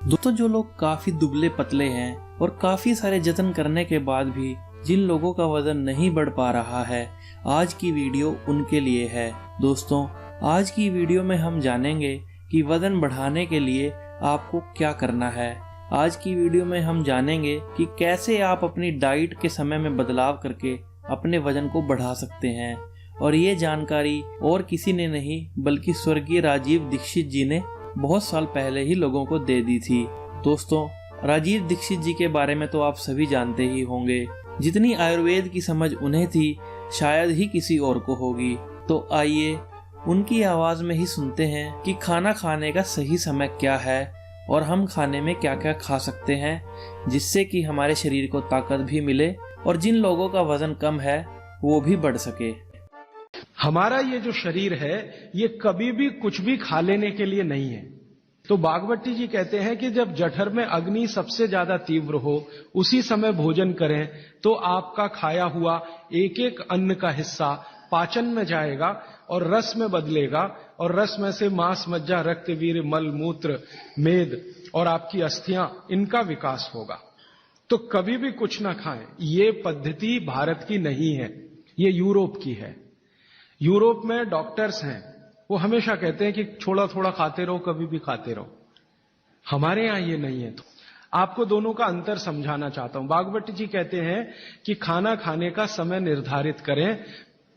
दोस्तों, जो लोग काफी दुबले पतले हैं और काफी सारे जतन करने के बाद भी जिन लोगों का वजन नहीं बढ़ पा रहा है, आज की वीडियो उनके लिए है। दोस्तों, आज की वीडियो में हम जानेंगे कि वजन बढ़ाने के लिए आपको क्या करना है। आज की वीडियो में हम जानेंगे कि कैसे आप अपनी डाइट के समय में बदलाव करके अपने वजन को बढ़ा सकते हैं। और ये जानकारी और किसी ने नहीं बल्कि स्वर्गीय राजीव दीक्षित जी ने बहुत साल पहले ही लोगों को दे दी थी। दोस्तों, राजीव दीक्षित जी के बारे में तो आप सभी जानते ही होंगे। जितनी आयुर्वेद की समझ उन्हें थी, शायद ही किसी और को होगी। तो आइए उनकी आवाज में ही सुनते हैं कि खाना खाने का सही समय क्या है और हम खाने में क्या क्या खा सकते हैं, जिससे कि हमारे शरीर को ताकत भी मिले और जिन लोगों का वजन कम है वो भी बढ़ सके। हमारा ये जो शरीर है, ये कभी भी कुछ भी खा लेने के लिए नहीं है। तो बागवती जी कहते हैं कि जब जठर में अग्नि सबसे ज्यादा तीव्र हो, उसी समय भोजन करें तो आपका खाया हुआ एक एक अन्न का हिस्सा पाचन में जाएगा और रस में बदलेगा, और रस में से मांस, मज्जा, रक्त, वीर्य, मल, मूत्र, मेद और आपकी अस्थियां, इनका विकास होगा। तो कभी भी कुछ ना खाएं। ये पद्धति भारत की नहीं है, ये यूरोप की है। यूरोप में डॉक्टर्स हैं, वो हमेशा कहते हैं कि थोड़ा थोड़ा खाते रहो, कभी भी खाते रहो। हमारे यहां ये नहीं है। तो आपको दोनों का अंतर समझाना चाहता हूं। बागवती जी कहते हैं कि खाना खाने का समय निर्धारित करें,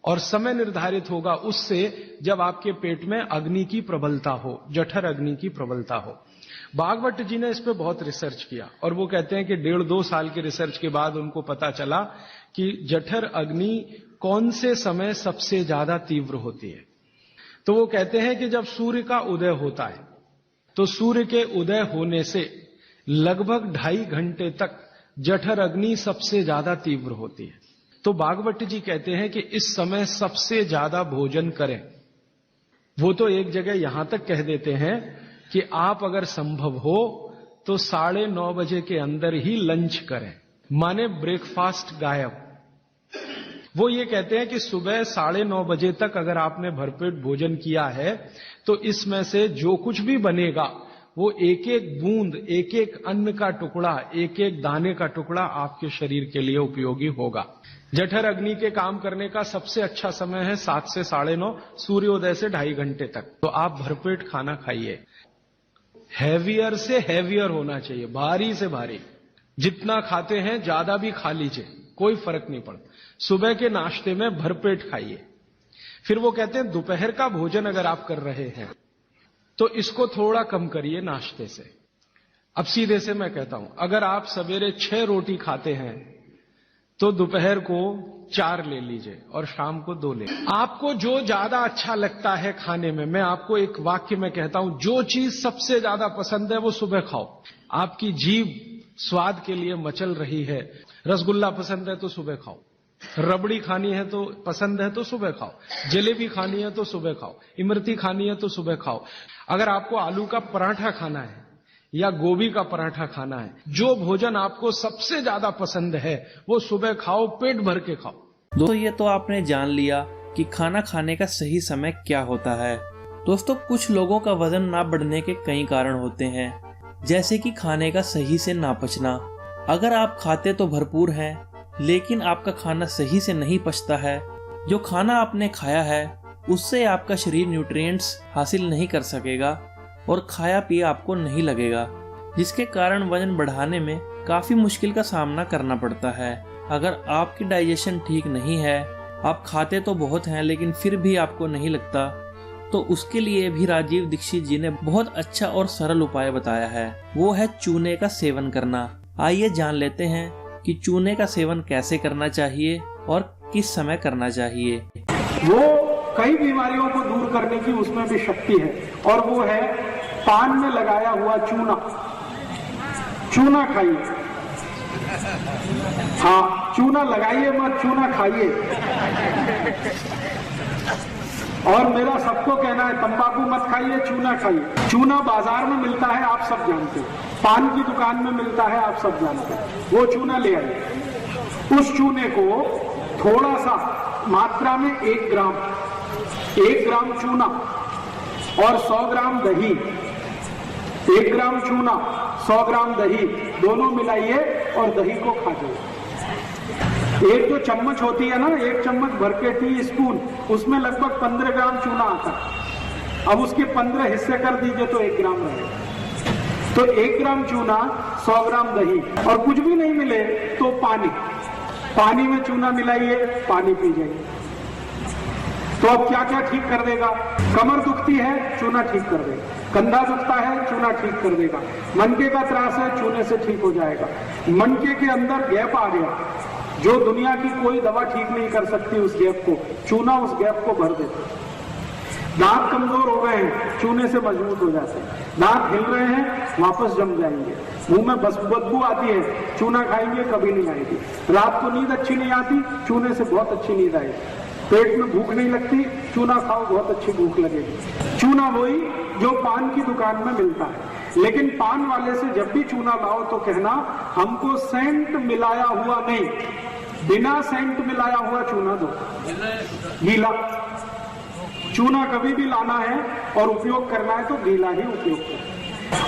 और समय निर्धारित होगा उससे जब आपके पेट में अग्नि की प्रबलता हो, जठर अग्नि की प्रबलता हो। बागवत जी ने इस पे बहुत रिसर्च किया और वो कहते हैं कि 1.5-2 साल के रिसर्च के बाद उनको पता चला कि जठर अग्नि कौन से समय सबसे ज्यादा तीव्र होती है। तो वो कहते हैं कि जब सूर्य का उदय होता है, तो सूर्य के उदय होने से लगभग 2.5 घंटे तक जठर अग्नि सबसे ज्यादा तीव्र होती है। तो बागवती जी कहते हैं कि इस समय सबसे ज्यादा भोजन करें। वो तो एक जगह यहां तक कह देते हैं कि आप अगर संभव हो तो 9:30 बजे के अंदर ही लंच करें, माने ब्रेकफास्ट गायब। वो ये कहते हैं कि सुबह 9:30 बजे तक अगर आपने भरपेट भोजन किया है तो इसमें से जो कुछ भी बनेगा वो एक एक बूंद, एक एक अन्न का टुकड़ा, एक एक दाने का टुकड़ा आपके शरीर के लिए उपयोगी होगा। जठर अग्नि के काम करने का सबसे अच्छा समय है 7 से 9:30, सूर्योदय से 2.5 घंटे तक। तो आप भरपेट खाना खाइए। हैवियर से हैवियर होना चाहिए, भारी से भारी। जितना खाते हैं ज्यादा भी खा लीजिए, कोई फर्क नहीं पड़ता। सुबह के नाश्ते में भरपेट खाइए। फिर वो कहते हैं दोपहर का भोजन अगर आप कर रहे हैं तो इसको थोड़ा कम करिए नाश्ते से। अब सीधे से मैं कहता हूं, अगर आप सवेरे 6 रोटी खाते हैं तो दोपहर को 4 ले लीजिए और शाम को 2 ले। आपको जो ज्यादा अच्छा लगता है खाने में, मैं आपको एक वाक्य में कहता हूं, जो चीज सबसे ज्यादा पसंद है वो सुबह खाओ। आपकी जीभ स्वाद के लिए मचल रही है, रसगुल्ला पसंद है तो सुबह खाओ, रबड़ी खानी है तो पसंद है तो सुबह खाओ, जलेबी खानी है तो सुबह खाओ, इमरती खानी है तो सुबह खाओ। अगर आपको आलू का पराठा खाना है या गोभी का पराठा खाना है, जो भोजन आपको सबसे ज्यादा पसंद है वो सुबह खाओ, पेट भर के खाओ। दोस्तों, ये तो आपने जान लिया कि खाना खाने का सही समय क्या होता है। दोस्तों, कुछ लोगों का वजन ना बढ़ने के कई कारण होते हैं, जैसे कि खाने का सही से ना पचना। अगर आप खाते तो भरपूर हैं लेकिन आपका खाना सही से नहीं पचता है, जो खाना आपने खाया है उससे आपका शरीर न्यूट्रिएंट्स हासिल नहीं कर सकेगा और खाया पिया आपको नहीं लगेगा, जिसके कारण वजन बढ़ाने में काफी मुश्किल का सामना करना पड़ता है। अगर आपकी डाइजेशन ठीक नहीं है, आप खाते तो बहुत हैं लेकिन फिर भी आपको नहीं लगता, तो उसके लिए भी राजीव दीक्षित जी ने बहुत अच्छा और सरल उपाय बताया है। वो है चूने का सेवन करना। आइए जान लेते हैं कि चूने का सेवन कैसे करना चाहिए और किस समय करना चाहिए। वो कई बीमारियों को दूर करने की उसमें भी शक्ति है, और वो है पान में लगाया हुआ चूना। चूना खाइए, हाँ, चूना लगाइए मत, चूना खाइए। और मेरा सबको कहना है, तंबाकू मत खाइए, चूना खाइए। चूना बाजार में मिलता है, आप सब जानते हो, पान की दुकान में मिलता है, आप सब जानते हो। वो चूना ले आइए। उस चूने को थोड़ा सा मात्रा में 1 ग्राम चूना और 100 ग्राम दही 1 ग्राम चूना, 100 ग्राम दही, दोनों मिलाइए और दही को खा जाइए। एक जो चम्मच होती है ना, 1 चम्मच भर के टी स्पून, उसमें लगभग 15 ग्राम चूना आता है। अब उसके 15 हिस्से कर दीजिए तो 1 ग्राम रहेगा। तो 1 ग्राम चूना, 100 ग्राम दही, और कुछ भी नहीं मिले तो पानी में चूना मिलाइए, पानी पी जाइए। तो अब क्या क्या ठीक कर देगा? कमर दुखती है, चूना ठीक कर देगा। कंधा दुखता है, चूना ठीक कर देगा। मनके का त्रास है, चूने से ठीक हो जाएगा। मनके के अंदर गैप आ गया, जो दुनिया की कोई दवा ठीक नहीं कर सकती, उस गैप को चूना उस गैप को भर देता है। दांत कमजोर हो गए हैं, चूने से मजबूत हो जाते हैं। दांत हिल रहे हैं, वापस जम जाएंगे। मुंह में बदबू आती है, चूना खाएंगे कभी नहीं आएगी। रात को नींद अच्छी नहीं आती, चूने से बहुत अच्छी नींद आएगी। पेट में भूख नहीं लगती, चूना खाओ, बहुत अच्छी भूख लगेगी। चूना वही जो पान की दुकान में मिलता है, लेकिन पान वाले से जब भी चूना लाओ तो कहना हमको सेंट मिलाया हुआ नहीं, बिना सेंट मिलाया हुआ चूना दो, गीला। चूना कभी भी लाना है और उपयोग करना है तो गीला ही उपयोग करें।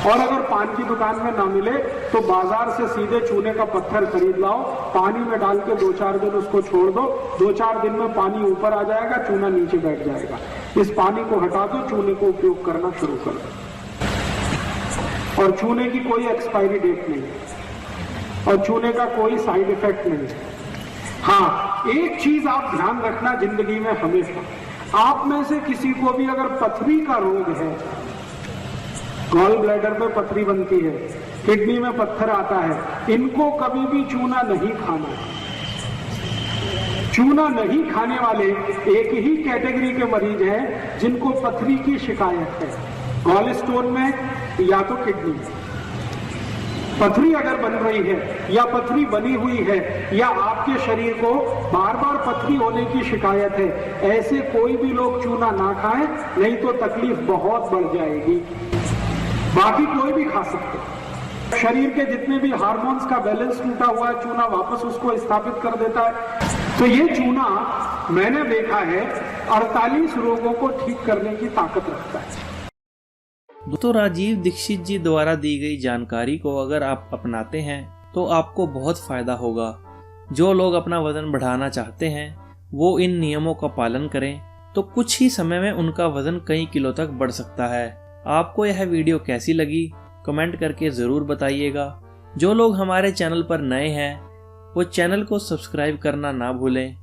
और अगर पान की दुकान में ना मिले तो बाजार से सीधे चूने का पत्थर खरीद लाओ, पानी में डाल के 2-4 दिन उसको छोड़ दो। 2-4 दिन में पानी ऊपर आ जाएगा, चूना नीचे बैठ जाएगा। इस पानी को हटा दो, चूने को उपयोग करना शुरू कर दो। और चूने की कोई एक्सपायरी डेट नहीं है और चूने का कोई साइड इफेक्ट नहीं है। हाँ, एक चीज आप ध्यान रखना जिंदगी में हमेशा, आप में से किसी को भी अगर पथरी का रोग है, गॉल ब्लैडर पे पथरी बनती है, किडनी में पत्थर आता है, इनको कभी भी चूना नहीं खाना है। चूना नहीं खाने वाले एक ही कैटेगरी के मरीज हैं जिनको पथरी की शिकायत है, गॉल स्टोन में या तो किडनी में। पथरी अगर बन रही है या पथरी बनी हुई है या आपके शरीर को बार बार पथरी होने की शिकायत है, ऐसे कोई भी लोग चूना ना खाएं, नहीं तो तकलीफ बहुत बढ़ जाएगी। बाकी कोई भी खा सकते हैं। शरीर के जितने भी हार्मोन्स का बैलेंस टूटा हुआ है, चूना वापस उसको स्थापित कर देता है। तो ये चूना मैंने देखा है 48 रोगों को ठीक करने की ताकत रखता है। तो राजीव दीक्षित जी द्वारा दी गई जानकारी को अगर आप अपनाते हैं तो आपको बहुत फायदा होगा। जो लोग अपना वजन बढ़ाना चाहते हैं वो इन नियमों का पालन करें तो कुछ ही समय में उनका वजन कई किलो तक बढ़ सकता है। आपको यह वीडियो कैसी लगी कमेंट करके ज़रूर बताइएगा। जो लोग हमारे चैनल पर नए हैं वो चैनल को सब्सक्राइब करना ना भूलें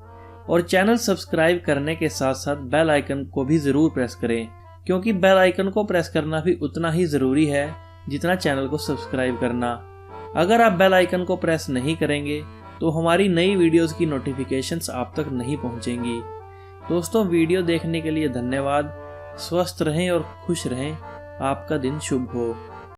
और चैनल सब्सक्राइब करने के साथ साथ बेल आइकन को भी ज़रूर प्रेस करें, क्योंकि बेल आइकन को प्रेस करना भी उतना ही ज़रूरी है जितना चैनल को सब्सक्राइब करना। अगर आप बेल आइकन को प्रेस नहीं करेंगे तो हमारी नई वीडियोस की नोटिफिकेशंस आप तक नहीं पहुंचेंगी। दोस्तों, वीडियो देखने के लिए धन्यवाद। स्वस्थ रहें और खुश रहें। आपका दिन शुभ हो।